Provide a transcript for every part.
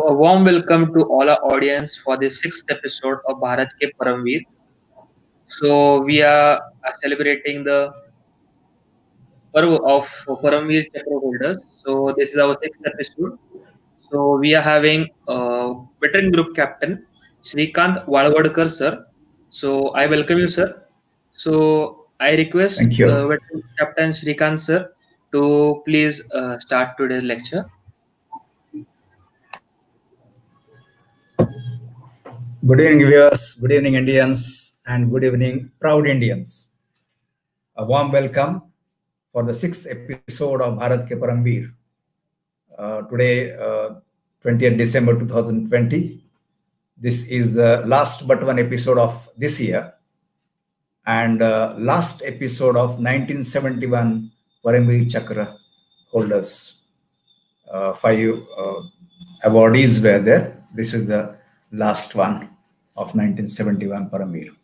a warm welcome to all our audience for the sixth episode of Bharat Ke Paramveer. So, we are celebrating the Parv of Paramveer Chakra holders. So, this is our sixth episode. So, we are having veteran group captain Srikant Walwadkar, sir. So, I welcome you, sir. So, I request Thank you. veteran captain Srikant, sir, to please start today's lecture. Good evening, viewers. Good evening, Indians, and good evening, proud Indians. A warm welcome for the sixth episode of Bharat Ke Paramveer. Today, 20th December 2020. This is the last but one episode of this year, and last episode of 1971 Paramveer Chakra holders. Five awardees were there. This is the last one of 1971 Paramveer.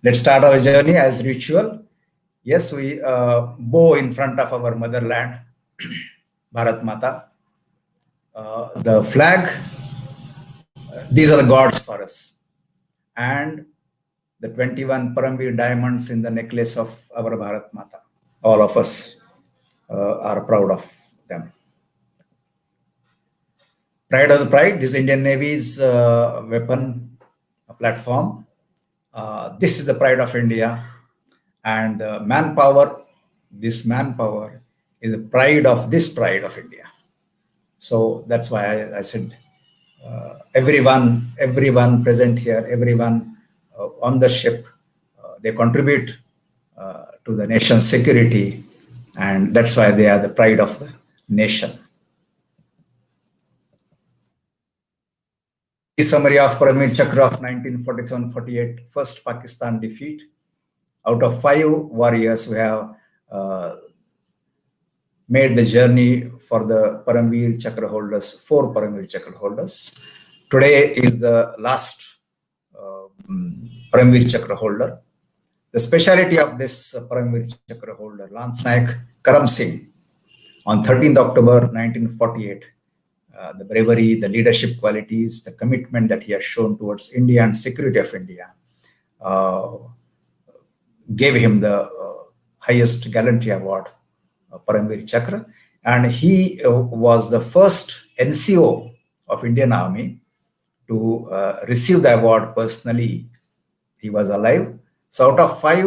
Let's start our journey as ritual. Yes, we bow in front of our motherland, Bharat Mata. The flag, these are the gods for us. And the 21 Paramveer diamonds in the necklace of our Bharat Mata. All of us are proud of them. Pride of the Pride, this Indian Navy's weapon platform. This is the pride of India. And manpower, this manpower is the pride of India. So that's why I said everyone present here, everyone on the ship, they contribute to the nation's security, and that's why they are the pride of the nation. The summary of Paramveer Chakra of 1947-48, first Pakistan defeat. Out of 5 warriors who have made the journey for the Paramveer Chakra holders, 4 Paramveer Chakra holders. Today is the last Paramveer Chakra holder. The speciality of this Paramveer Chakra holder, Lance Naik Karam Singh, on 13th October 1948, the bravery, the leadership qualities, the commitment that he has shown towards India and security of India gave him the highest gallantry award, Paramveer Chakra, and he was the first NCO of Indian Army to receive the award personally. He was alive. So out of 5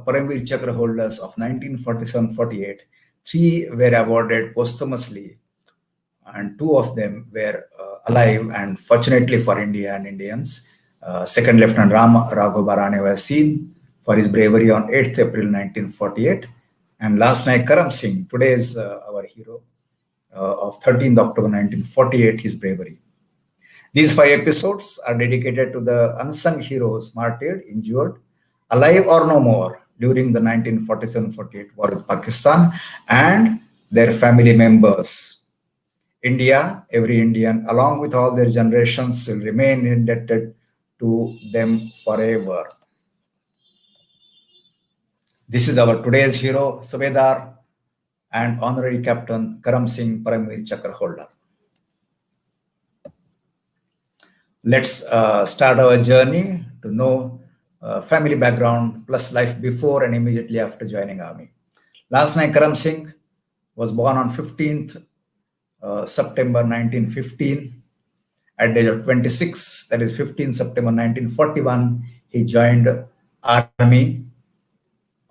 Paramveer Chakra holders of 1947-48, 3 were awarded posthumously, and 2 of them were alive. And fortunately for India and Indians, Second Lieutenant Ram Raghu Barane was seen for his bravery on 8th April 1948. And Lance Naik Karam Singh, today is our hero of 13th October 1948, his bravery. These 5 episodes are dedicated to the unsung heroes martyred, injured, alive or no more during the 1947-48 war with Pakistan, and their family members. India, every Indian, along with all their generations, will remain indebted to them forever. This is our today's hero, Subedar and Honorary Captain Karam Singh, Paramveer Chakra holder. Let's start our journey to know family background plus life before and immediately after joining army. Lance Naik Karam Singh was born on 15th September 1915. At the age of 26, that is 15 September 1941, he joined army.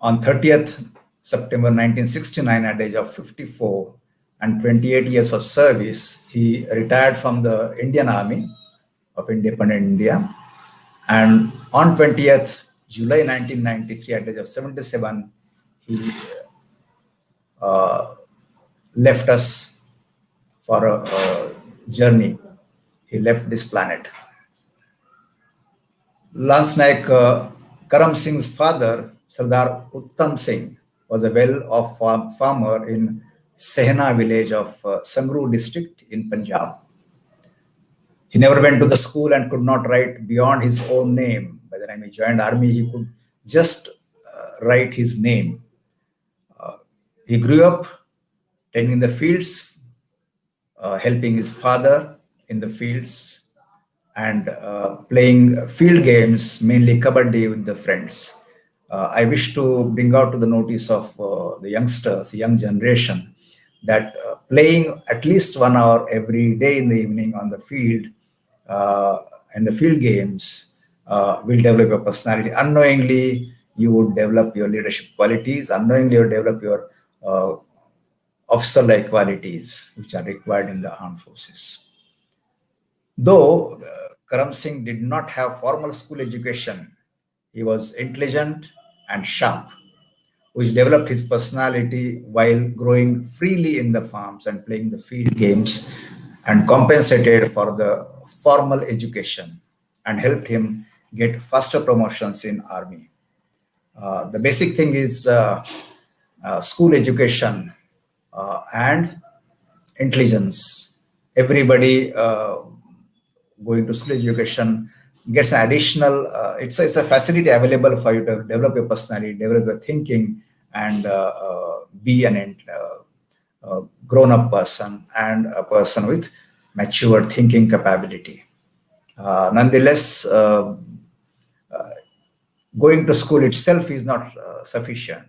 On 30th September 1969, at the age of 54 and 28 years of service, he retired from the Indian Army of Independent India. And on 20th July 1993, at the age of 77, he left us for a journey. He left this planet. Lance Naik Karam Singh's father, Sardar Uttam Singh, was a well-off farmer in Sehna village of Sangrur district in Punjab. He never went to the school and could not write beyond his own name. By the time he joined army, he could just write his name. He grew up tending the fields helping his father in the fields, and playing field games, mainly kabaddi with the friends. I wish to bring out to the notice of the youngsters, the young generation, that playing at least 1 hour every day in the evening on the field, uh, and the field games, will develop your personality. Unknowingly, you would develop your leadership qualities. Unknowingly, you develop your officer-like qualities which are required in the armed forces. Though Karam Singh did not have formal school education, he was intelligent and sharp, which developed his personality while growing freely in the farms and playing the field games, and compensated for the formal education and helped him get faster promotions in army. The basic thing is school education and intelligence. Everybody going to school education gets an additional. It's a facility available for you to develop your personality, develop your thinking, and be an grown-up person and a person with mature thinking capability. Nonetheless, going to school itself is not sufficient.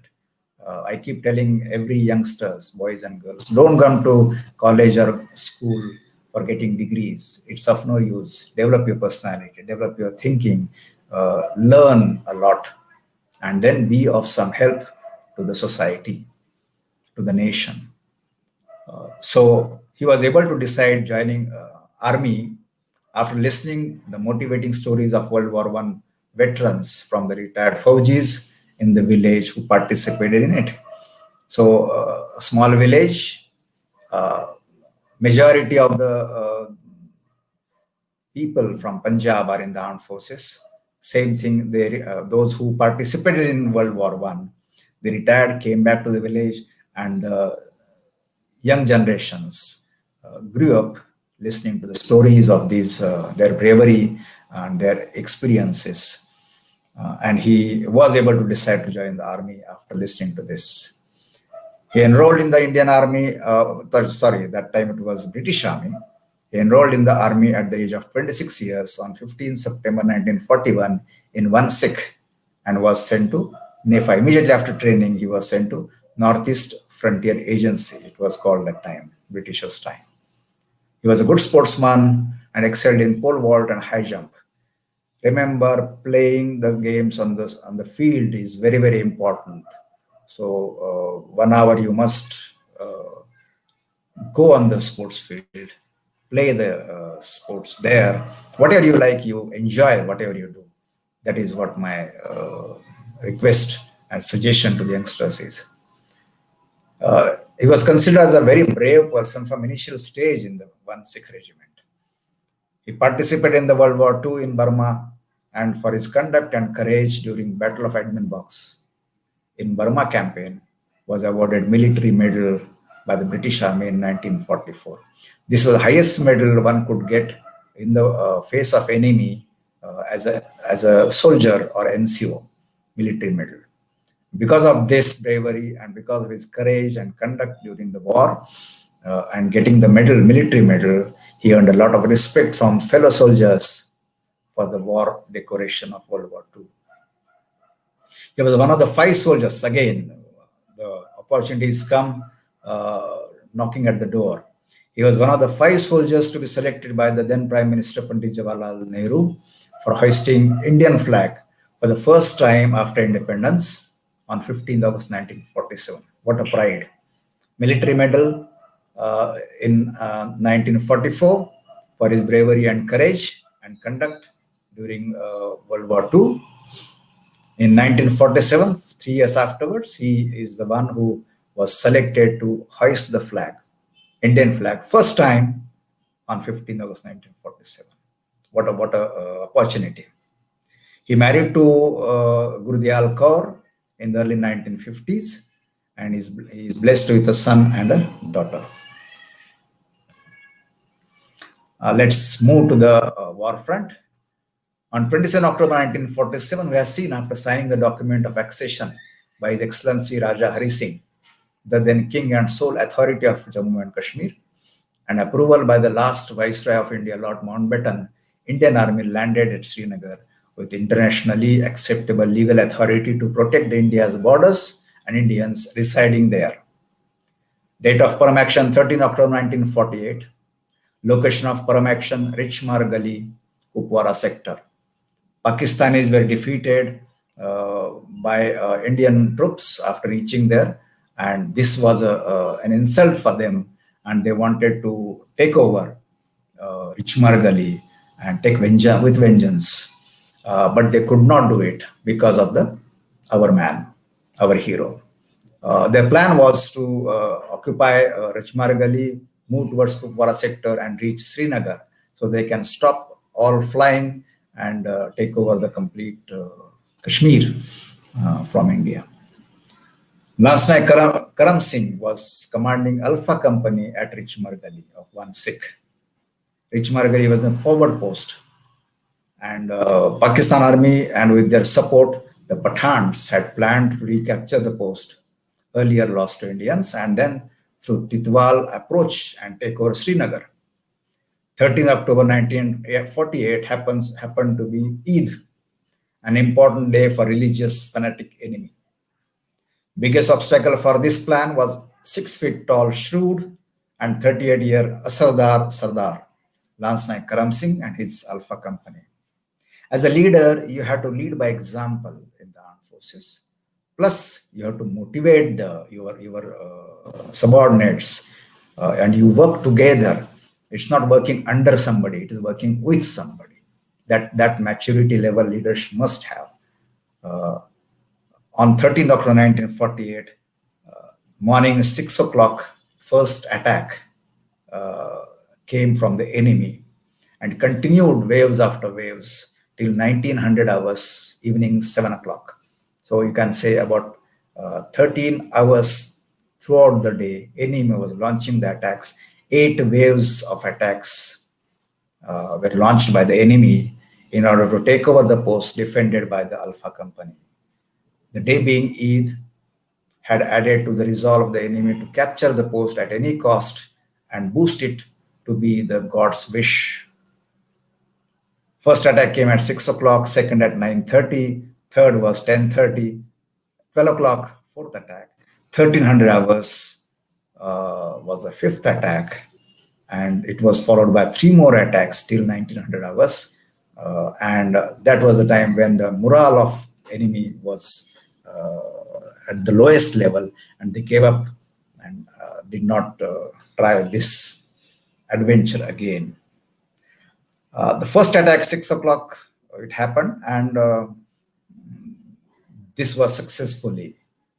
I keep telling every youngsters, boys and girls, don't come to college or school for getting degrees. It's of no use. Develop your personality, develop your thinking, learn a lot, and then be of some help to the society, to the nation. So he was able to decide joining army after listening the motivating stories of World War One veterans from the retired Faujis in the village who participated in it. So a small village, uh, majority of the people from Punjab are in the armed forces. Same thing, those who participated in World War One, they retired, came back to the village, and the young generations grew up listening to the stories of these their bravery and their experiences. And he was able to decide to join the army after listening to this. He enrolled in the Indian Army. Sorry, that time it was British Army. He enrolled in the army at the age of 26 years on 15 September 1941 in one Sikh, and was sent to NEFA. Immediately after training, he was sent to Northeast Frontier Agency. It was called that time, Britishers' time. He was a good sportsman and excelled in pole vault and high jump. Remember, playing the games on the field is very, very important. So 1 hour you must go on the sports field, play the sports there. Whatever you like, you enjoy whatever you do. That is what my request and suggestion to the youngsters is. He was considered as a very brave person from initial stage in the one Sikh regiment. He participated in the World War II in Burma, and for his conduct and courage during Battle of Edmund Box in Burma campaign was awarded military medal by the British Army in 1944. This was the highest medal one could get in the face of enemy as a soldier or NCO, military medal. Because of this bravery and because of his courage and conduct during the war, and getting the medal, military medal, he earned a lot of respect from fellow soldiers for the war decoration of World War II. He was one of the 5 soldiers. Again, the opportunities come knocking at the door. He was one of the 5 soldiers to be selected by the then Prime Minister Pandit Jawaharlal Nehru for hoisting Indian flag for the first time after independence on 15th August 1947. What a pride. Military medal in 1944 for his bravery and courage and conduct during World War II. In 1947, 3 years afterwards, he is the one who was selected to hoist the flag, Indian flag, first time on 15th August 1947. What a opportunity. He married to Gurdial Kaur in the early 1950s, and he is blessed with a son and a daughter. Let's move to the war front. On 27 October 1947, we have seen, after signing the document of accession by His Excellency Raja Hari Singh, the then King and sole authority of Jammu and Kashmir, and approval by the last Viceroy of India, Lord Mountbatten, Indian Army landed at Srinagar with internationally acceptable legal authority to protect the India's borders and Indians residing there. Date of Param Action 13 October 1948. Location of Param Action Richmar Gully, Kupwara sector. Pakistanis were defeated by Indian troops after reaching there, and this was an insult for them, and they wanted to take over Richmar Gully and take vengeance with vengeance, but they could not do it because of the our man, our hero. Their plan was to occupy Richmar Gully, move towards Kupwara sector, and reach Srinagar, so they can stop all flying and take over the complete Kashmir from India. Last night, Karam Singh was commanding Alpha Company at Richmar Gully of one Sikh. Richmar Gully was a forward post, and Pakistan Army, and with their support, the Pathans had planned to recapture the post, earlier lost to Indians, and then through Titwal approach and take over Srinagar. 13th October 1948 happened to be Eid, an important day for religious fanatic enemy. Biggest obstacle for this plan was 6 feet tall, shrewd, and 38-year Asardar Sardar, Lance Naik Karam Singh and his Alpha Company. As a leader, you have to lead by example in the armed forces. Plus, you have to motivate your subordinates, and you work together. It's not working under somebody; it is working with somebody. That maturity level leaders must have. On 13th October 1948, morning 6 o'clock, first attack came from the enemy and continued waves after waves till 1900 hours, evening 7 o'clock. So you can say about 13 hours throughout the day, enemy was launching the attacks. 8 waves of attacks were launched by the enemy in order to take over the post defended by the Alpha Company. The day being Eid had added to the resolve of the enemy to capture the post at any cost and boost it to be the God's wish. First attack came at 6 o'clock, second at 9:30, third was 10:30, 12 o'clock, fourth attack. 1300 hours was the fifth attack, and it was followed by 3 more attacks till 1900 hours. And that was the time when the morale of enemy was at the lowest level, and they gave up and did not try this adventure again. The first attack, 6 o'clock, it happened, and this was successfully.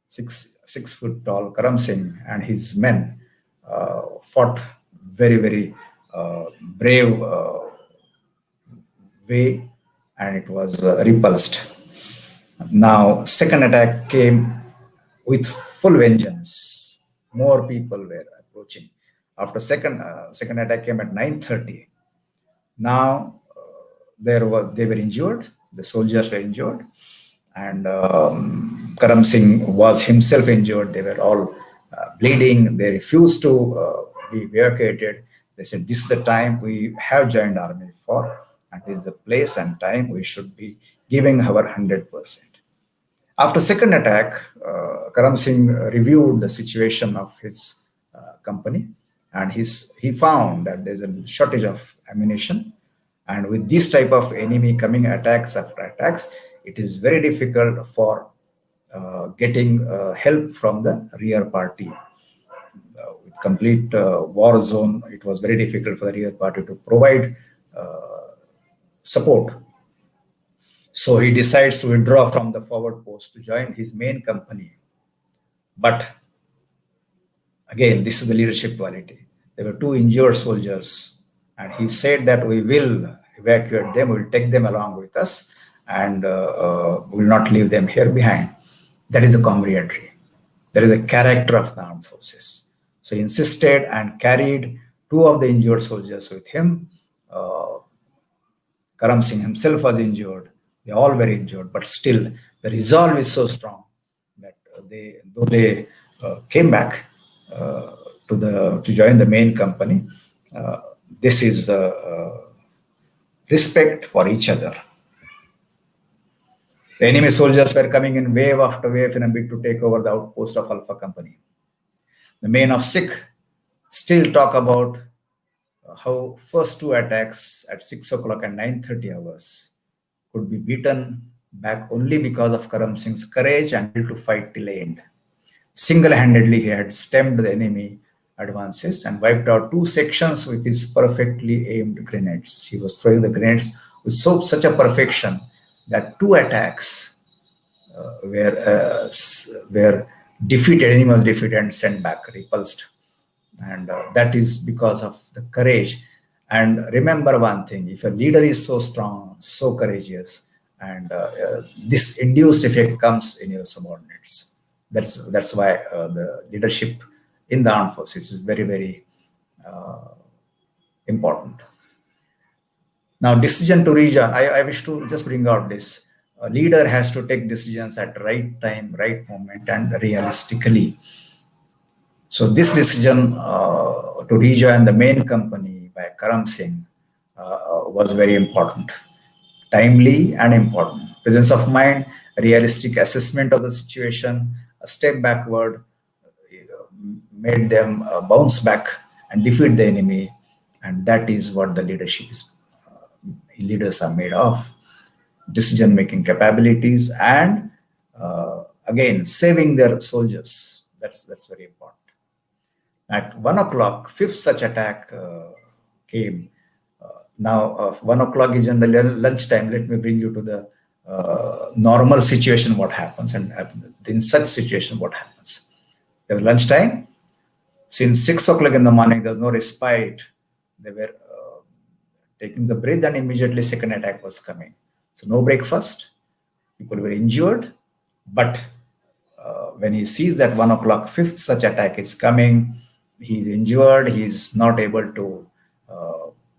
6 foot tall Karam Singh and his men fought very brave way, and it was repulsed. Now, second attack came with full vengeance. More people were approaching. After second attack came at 9:30. Now they were injured. The soldiers were injured, and Karam Singh was himself injured. They were all bleeding. They refused to be evacuated. They said, "This is the time we have joined army for, and this is the place and time we should be giving our 100%." After second attack, Karam Singh reviewed the situation of his company, and he found that there's a shortage of ammunition. And with this type of enemy coming attacks after attacks, it is very difficult for getting help from the rear party. With complete war zone, it was very difficult for the rear party to provide support. So he decides to withdraw from the forward post to join his main company. But again, this is the leadership quality. There were 2 injured soldiers, and he said that we will evacuate them, we will take them along with us, and we will not leave them here behind. That is the camaraderie. That is the character of the armed forces. So he insisted and carried 2 of the injured soldiers with him. Karam Singh himself was injured. They all were injured, but still the resolve is so strong that though they came back to join the main company, This is respect for each other. The enemy soldiers were coming in wave after wave in a bid to take over the outpost of Alpha Company. The men of Sikh still talk about how first two attacks at 6 o'clock and 9:30 hours could be beaten back only because of Karam Singh's courage and will to fight till the end. Single-handedly, he had stemmed the enemy advances and wiped out two sections with his perfectly aimed grenades. He was throwing the grenades with such a perfection that two attacks were defeated. Enemy was defeated and sent back, repulsed, and that is because of the courage. And remember one thing: if a leader is so strong, so courageous, and this induced effect comes in your subordinates. That's why the leadership in the armed forces is very, very important. Now, decision to region. I wish to just bring out this. A leader has to take decisions at right time, right moment, and realistically. So this decision to rejoin the main company by Karam Singh was very important, timely and important. Presence of mind, realistic assessment of the situation, a step backward made them bounce back and defeat the enemy, and that is what the leaders are made of: decision-making capabilities and again saving their soldiers. That's very important. At 1 o'clock, fifth such attack came. Now, 1 o'clock is in the lunchtime. Let me bring you to the normal situation, what happens, and in such situation, what happens. There was lunchtime. Since 6 o'clock in the morning, there was no respite. They were taking the breath, and immediately second attack was coming. So no breakfast. People were injured, but when he sees that 1 o'clock, fifth such attack is coming, he's injured, he's not able to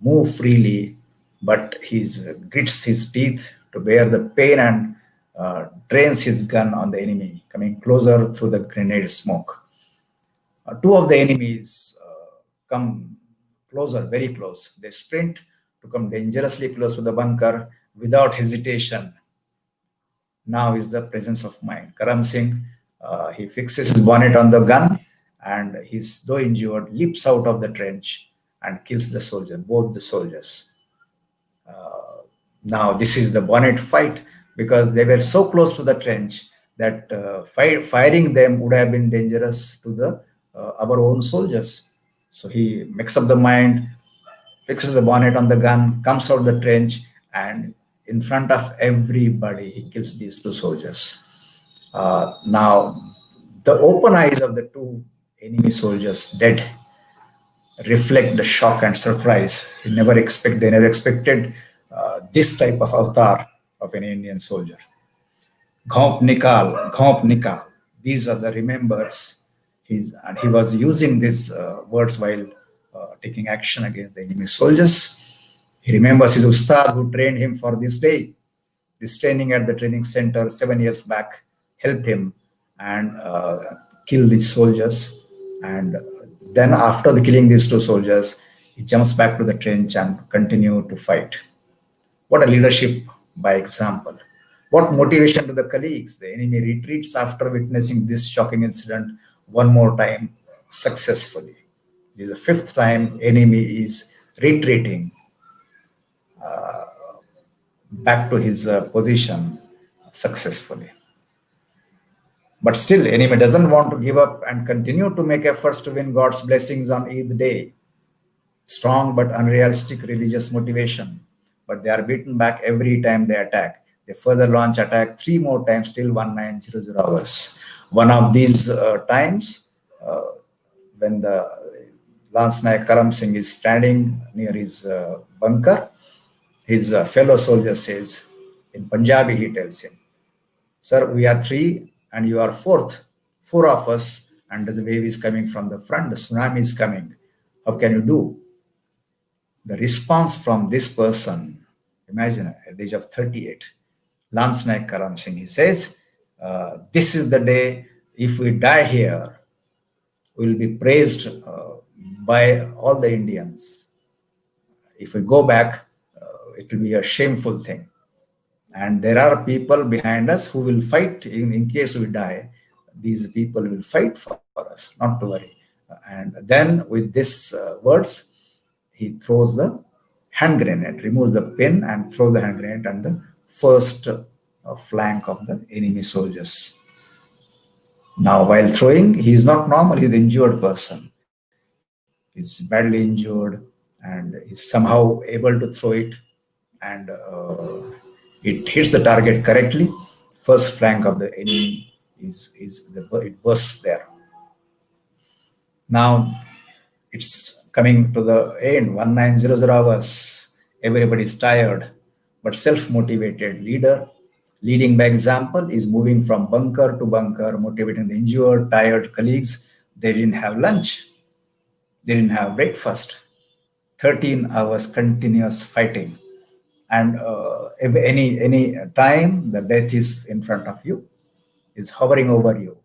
move freely, but he grits his teeth to bear the pain and trains his gun on the enemy, coming closer through the grenade smoke. Two of the enemies come closer, very close. They sprint to come dangerously close to the bunker without hesitation. Now is the presence of mind. Karam Singh, he fixes his bonnet on the gun, and he's, though injured, leaps out of the trench and kills the soldier, both the soldiers. Now this is the bonnet fight, because they were so close to the trench that firing them would have been dangerous to the our own soldiers. So he makes up the mind, fixes the bonnet on the gun, comes out the trench, and in front of everybody, he kills these two soldiers. Now, the open eyes of the two enemy soldiers dead reflect the shock and surprise. They never expected this type of avatar of an Indian soldier. Ghomp Nikal, Ghomp Nikal. These are the remembers. And he was using these words while taking action against the enemy soldiers. He remembers his ustad who trained him for this day. This training at the training center 7 years back helped him and kill these soldiers. And then after killing these two soldiers, he jumps back to the trench and continue to fight. What a leadership by example. What motivation to the colleagues. The enemy retreats after witnessing this shocking incident one more time successfully. This is the fifth time enemy is retreating back to his position successfully. But still, enemy doesn't want to give up and continue to make efforts to win God's blessings on Eid day. Strong but unrealistic religious motivation. But they are beaten back every time they attack. They further launch attack 3 more times till 1900 hours. One of these times, when the Lance Naik Karam Singh is standing near his bunker, his fellow soldier says, in Punjabi, he tells him, "Sir, we are 3 and you are 4th. 4 of us, and the wave is coming from the front, the tsunami is coming. How can you do?" The response from this person, imagine at the age of 38, Lance Naik Karam Singh, he says, "This is the day, if we die here, we will be praised by all the Indians. If we go back, it will be a shameful thing. And there are people behind us who will fight in case we die. These people will fight for us, not to worry. And then with this words, he throws the hand grenade, removes the pin and throws the hand grenade on the first flank of the enemy soldiers. Now, while throwing, he is not normal, he is injured person. He's badly injured and is somehow able to throw it, and it hits the target correctly. First flank of the enemy it bursts there. Now it's coming to the end, 1900 hours. Everybody is tired, but self-motivated leader, leading by example, is moving from bunker to bunker, motivating the injured, tired colleagues. They didn't have lunch. They didn't have breakfast. 13 hours continuous fighting. And if any time the death is in front of you, is hovering over you.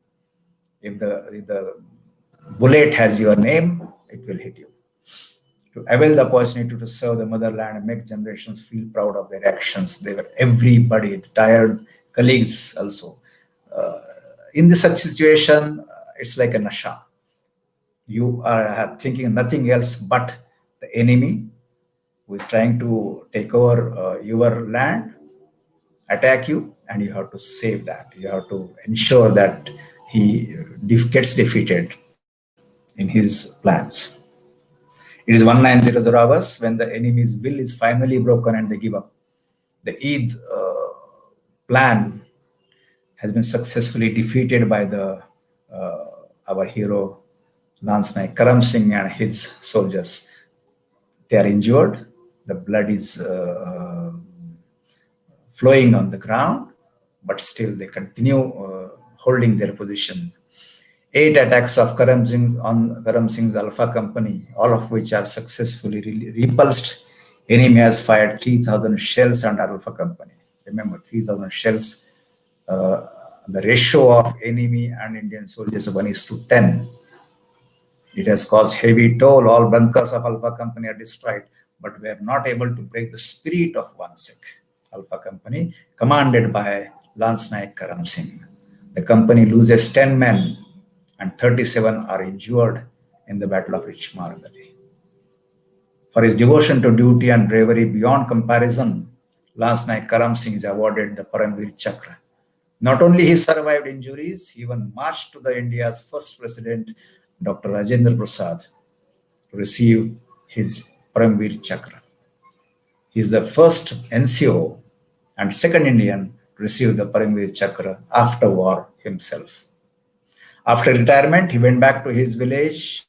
If the bullet has your name, it will hit you. To avail the opportunity to serve the motherland and make generations feel proud of their actions. They were everybody, tired colleagues also. In this such situation, it's like a nasha. You are thinking nothing else but the enemy who is trying to take over your land, attack you, and you have to save that. You have to ensure that he gets defeated in his plans. It is 1900 hours when the enemy's will is finally broken and they give up. The Eid plan has been successfully defeated by the our hero Lance Naik Karam Singh and his soldiers. They are injured. The blood is flowing on the ground, but still they continue holding their position. 8 attacks of Karam Singh's Alpha Company, all of which are successfully repulsed. Enemy has fired 3,000 shells under Alpha Company. Remember, 3,000 shells. The ratio of enemy and Indian soldiers 1:10. It has caused heavy toll. All bunkers of Alpha Company are destroyed, but we are not able to break the spirit of one Sikh. Alpha Company, commanded by Lance Naik Karam Singh. The company loses 10 men and 37 are injured in the Battle of Richmar Gully. For his devotion to duty and bravery beyond comparison, Lance Naik Karam Singh is awarded the Paramveer Chakra. Not only he survived injuries, he even marched to the India's first president, Dr. Rajendra Prasad, to receive his Paramveer Chakra. He is the first NCO and second Indian to receive the Paramveer Chakra after war himself. After retirement, he went back to his village,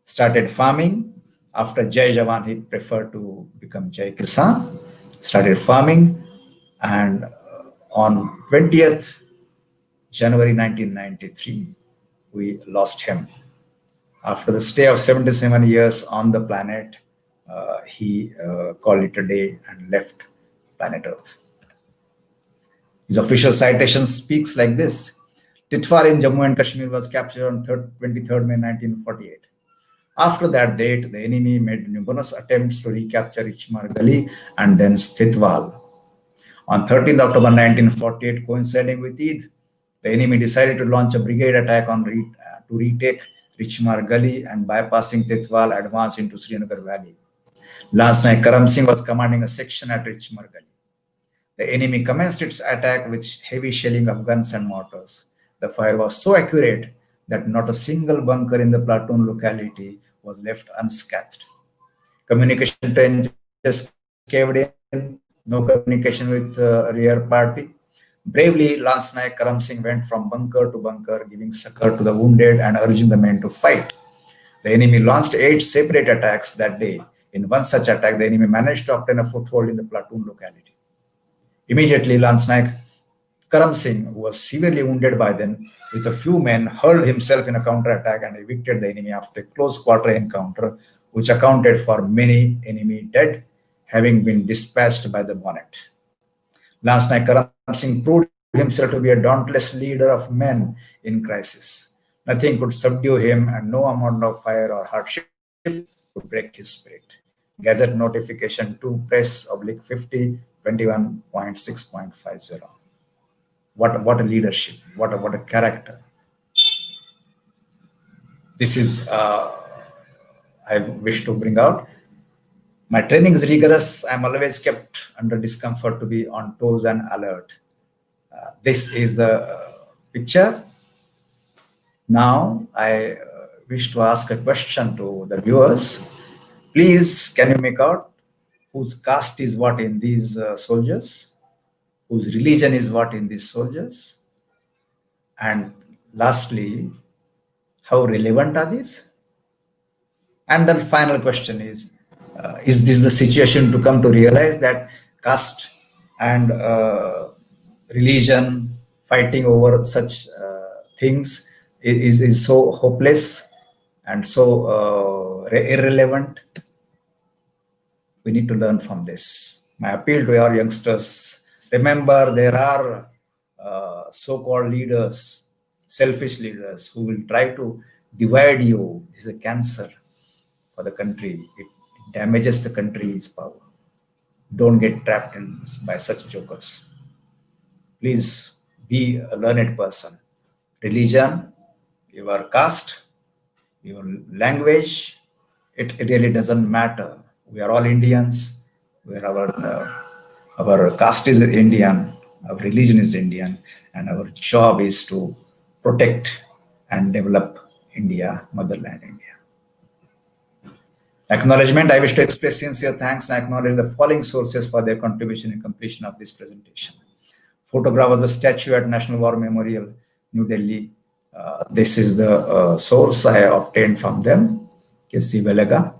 started farming. After Jai Jawan, he preferred to become Jai Kisan, started farming, and on 20th January 1993, we lost him. After the stay of 77 years on the planet, he called it a day and left planet Earth. His official citation speaks like this. Titwar in Jammu and Kashmir was captured on 23rd May 1948. After that date, the enemy made numerous attempts to recapture Richmar Gully and then Titwal. On 13th October 1948, coinciding with Eid, the enemy decided to launch a brigade attack to retake Richmar Gully and bypassing Titwal advance into Srinagar Valley. Lance Naik Karam Singh was commanding a section at Richmar Gully. The enemy commenced its attack with heavy shelling of guns and mortars. The fire was so accurate that not a single bunker in the platoon locality was left unscathed. Communication trenches caved in, no communication with the rear party. Bravely, Lance Naik Karam Singh went from bunker to bunker, giving succor to the wounded and urging the men to fight. The enemy launched 8 separate attacks that day. In one such attack, the enemy managed to obtain a foothold in the platoon locality. Immediately, Lance Naik Karam Singh, who was severely wounded by then, with a few men, hurled himself in a counterattack and evicted the enemy after a close quarter encounter, which accounted for many enemy dead, having been dispatched by the bonnet. Lance Naik Karam Singh proved himself to be a dauntless leader of men in crisis. Nothing could subdue him, and no amount of fire or hardship could break his spirit. Gazette notification 2 press oblique 50 21.6.50. What a leadership! What a character! This is I wish to bring out. My training is rigorous. I'm always kept under discomfort to be on toes and alert. This is the picture. Now, I wish to ask a question to the viewers. Please, can you make out whose caste is what in these soldiers? Whose religion is what in these soldiers? And lastly, how relevant are these? And the final question is this the situation to come to realize that caste and religion fighting over such things is so hopeless and so irrelevant? We need to learn from this. My appeal to our youngsters, remember there are so-called leaders, selfish leaders who will try to divide you. This is a cancer for the country. It damages the country's power. Don't get trapped in by such jokers. Please be a learned person. Religion, your caste, your language, it really doesn't matter. We are all Indians. Our caste is Indian, our religion is Indian, and our job is to protect and develop India, motherland India. Acknowledgement, I wish to express sincere thanks and acknowledge the following sources for their contribution in completion of this presentation. Photograph of the statue at National War Memorial, New Delhi. This is the source I obtained from them, K.C. Velaga.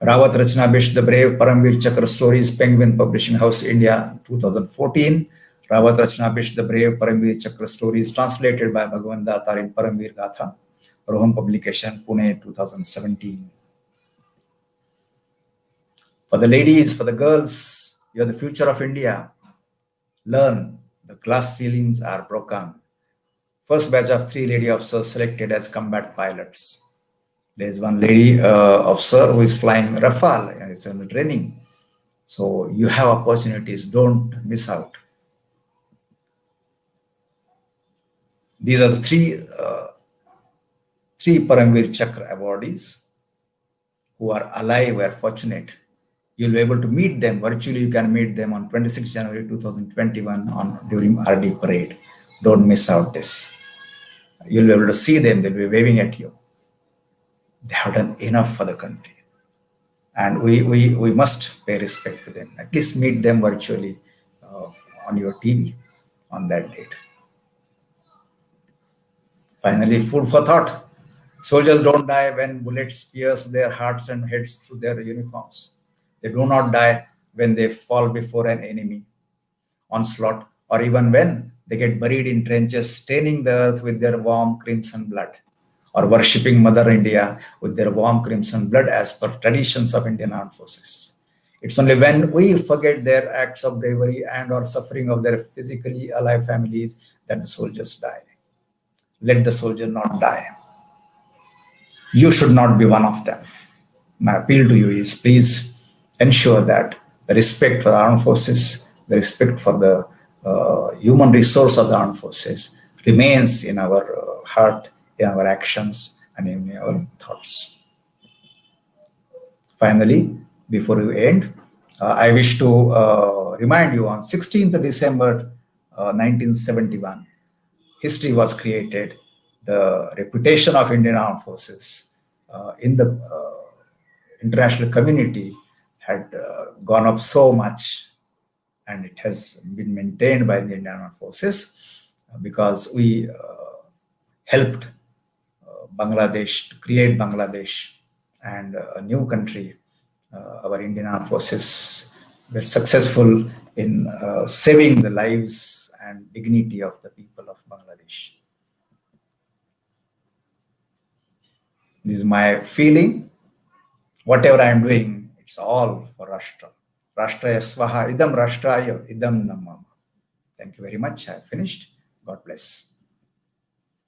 Rawat Rachna Bish, The Brave Paramveer Chakra Stories, Penguin Publishing House, India, 2014. Rawat Rachna Bish, The Brave Paramveer Chakra Stories, translated by Bhagavan Datar in Paramveer Gatha, Rohan Publication, Pune, 2017. For the ladies, for the girls, you are the future of India. Learn, the glass ceilings are broken. First batch of 3 lady officers selected as combat pilots. There is one lady officer who is flying Rafale, and it's in the training. So you have opportunities, don't miss out. These are the three Paramveer Chakra awardees who are alive, who are fortunate. You'll be able to meet them virtually. You can meet them on 26 January 2021 during RD parade. Don't miss out this. You'll be able to see them. They'll be waving at you. They have done enough for the country, and we must pay respect to them. At least meet them virtually on your TV on that date. Finally, food for thought. Soldiers don't die when bullets pierce their hearts and heads through their uniforms. They do not die when they fall before an enemy onslaught, or even when they get buried in trenches, staining the earth with their warm crimson blood, or worshipping Mother India with their warm crimson blood as per traditions of Indian Armed Forces. It's only when we forget their acts of bravery and or suffering of their physically alive families that the soldiers die. Let the soldier not die. You should not be one of them. My appeal to you is please ensure that the respect for the armed forces, the respect for the human resource of the armed forces remains in our heart, in our actions, and in our thoughts. Finally, before we end, I wish to remind you on 16th December 1971, history was created. The reputation of Indian Armed Forces in the international community had gone up so much, and it has been maintained by the Indian Armed Forces because we helped Bangladesh to create Bangladesh and a new country. Our Indian Armed Forces were successful in saving the lives and dignity of the people of Bangladesh. This is my feeling. Whatever I am doing, it's all for Rashtra. Rashtraya Swaha, Idam Rashtraya, Idam Namama. Thank you very much. I have finished. God bless.